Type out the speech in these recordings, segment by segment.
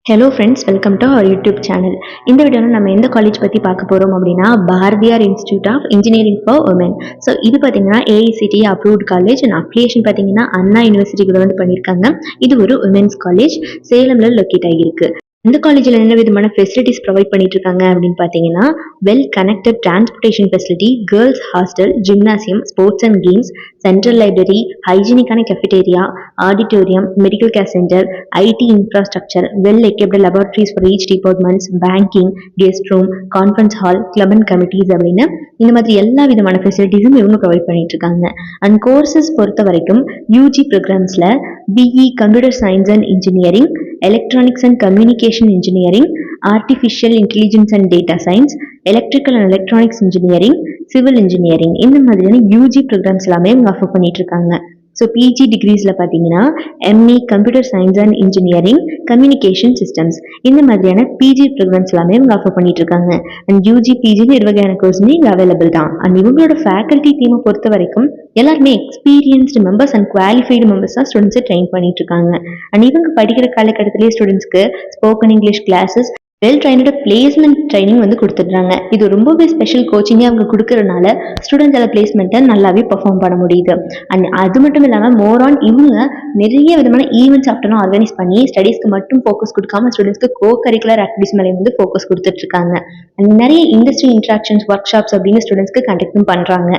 Hello friends, welcome to our YouTube channel. இந்த வீடியோவில் நம்ம எந்த காலேஜ் பற்றி பார்க்க போகிறோம் அப்படின்னா, Bharathiyar institute of engineering for women. So இது பார்த்தீங்கன்னா AICTE approved college and application பார்த்தீங்கன்னா அண்ணா யூனிவர்சிட்டி கூட வந்து பண்ணியிருக்காங்க. இது ஒரு உமன்ஸ் காலேஜ், சேலமில் லொக்கேட் ஆகியிருக்கு. இந்த காலேஜில் என்ன விதமான ஃபெசிலிட்டிஸ் ப்ரொவைட் பண்ணிட்டு இருக்காங்க அப்படின்னு பார்த்தீங்கன்னா, well connected transportation facility, girls hostel, gymnasium, sports and games, central library, ஹைஜீனிக்கான cafeteria, auditorium, medical care centre, IT infrastructure, well equipped laboratories for each departments, banking, guest room, conference hall, club and committees அப்படின்னு இந்த மாதிரி எல்லா விதமான ஃபெசிலிட்டிஸும் இவங்க provide பண்ணிட்டு இருக்காங்க. And courses பொறுத்த வரைக்கும் யூஜி ப்ரோக்ராம்ஸில் BE computer science and engineering, electronics and communication engineering, artificial intelligence and data science, electrical and electronics engineering, civil engineering இந்த மாதிரியான யூஜி ப்ரோக்ராம்ஸ் எல்லாமே இவங்க ஆஃபர் பண்ணிட்டு இருக்காங்க. ஸோ பிஜி டிகிரிஸில் பார்த்தீங்கன்னா ME computer science and engineering, communication systems இந்த மாதிரியான பிஜி ப்ரோக்ராம்ஸ் எல்லாமே இவங்க ஆஃபர் பண்ணிட்டு இருக்காங்க. அண்ட் யூஜி பிஜின்னு இரு வகையான கோர்ஸுமே இங்கே அவைலபிள் தான். அண்ட் இவங்களோட ஃபேக்கல்டி டீமை பொறுத்த வரைக்கும் எல்லாருமே experienced members and qualified members தான் ஸ்டூடெண்ட்ஸை ட்ரெயின் பண்ணிட்டு இருக்காங்க. அண்ட் இவங்க படிக்கிற காலகட்டத்திலேயே ஸ்டூடெண்ட்ஸ்க்கு ஸ்போக்கன் இங்கிலீஷ் கிளாஸஸ், வெல் ட்ரைனோட பிளேஸ்மெண்ட் ட்ரைனிங் வந்து கொடுத்துட்றாங்க. இது ரொம்பவே ஸ்பெஷல் கோச்சிங்கே அவங்க கொடுக்கறதுனால ஸ்டூடெண்ட்ஸ் அதை பிளேஸ்மெண்ட்டை நல்லாவே பர்ஃபார்ம் பண்ண முடியுது. அண்ட் அது மட்டும் இல்லாமல் மோர் ஆன் இவங்க நிறைய விதமான ஈவெண்ட்ஸ் ஆஃப்டர்னும் ஆர்கனைஸ் பண்ணி ஸ்டடீஸ்க்கு மட்டும் ஃபோக்கஸ் கொடுக்காம ஸ்டூடெண்ட்ஸ்க்கு கோ கரிக்குலர் ஆக்டிவிட்டிஸ் மேலே வந்து ஃபோக்கஸ் கொடுத்துட்ருக்காங்க. அண்ட் நிறைய இண்டஸ்ட்ரி இன்ட்ராக்ஷன்ஸ், ஒர்க் ஷாப்ஸ் அப்படின்னு ஸ்டூடெண்ட்ஸ்க்கு கண்டக்டும் பண்ணுறாங்க.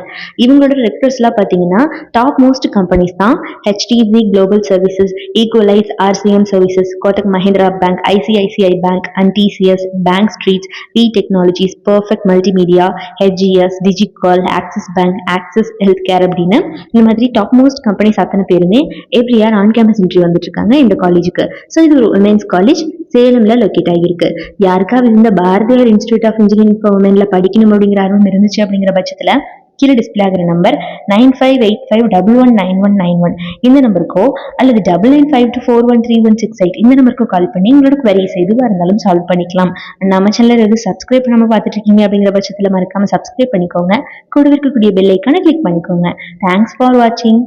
இவங்களோட ரெக்டர்ஸ்லாம் பார்த்தீங்கன்னா டாப் மோஸ்ட் கம்பெனிஸ் தான். HTC global services, equalise, RCM services, Kotak Mahindra bank, ICICI bank and TCS, bank streets, V technologies, perfect multimedia, HGS, Digical, Axis bank, Axis health care அப்படின்னு இந்த மாதிரி டாப் மோஸ்ட் கம்பெனிஸ் அத்தனை பேருமே every year on campus interview வந்துட்டு இருக்காங்க இந்த காலேஜுக்கு. So இது ஒரு உமன்ஸ் காலேஜ், சேலம்ல லொக்கேட் ஆகியிருக்கு. யாருக்காவது இந்த Bharathiar institute of engineering for உமன்ல படிக்கணும் அப்படிங்கிற ஆர்வம் இருந்துச்சு அப்படிங்கிற பட்சத்தில் கீழே டிஸ்பிளே ஆகிற நம்பர் 9585119191 இந்த நம்பருக்கோ அல்லது 9952413168 இந்த நம்பருக்கோ கால் பண்ணி உங்களோட குவரிஸ் எதுவாக இருந்தாலும் சால்வ் பண்ணிக்கலாம். நம்ம சேனல் எது சப்ஸ்கிரைப் பண்ணாம பார்த்துட்டு இருக்கீங்க அப்படிங்கிற பட்சத்தில் மறக்காம சப்ஸ்கிரைப் பண்ணிக்கோங்க. கூட இருக்கக்கூடிய பெல் ஐக்கானை கிளிக் பண்ணிக்கோங்க. தேங்க்ஸ் ஃபார் வாட்சிங்.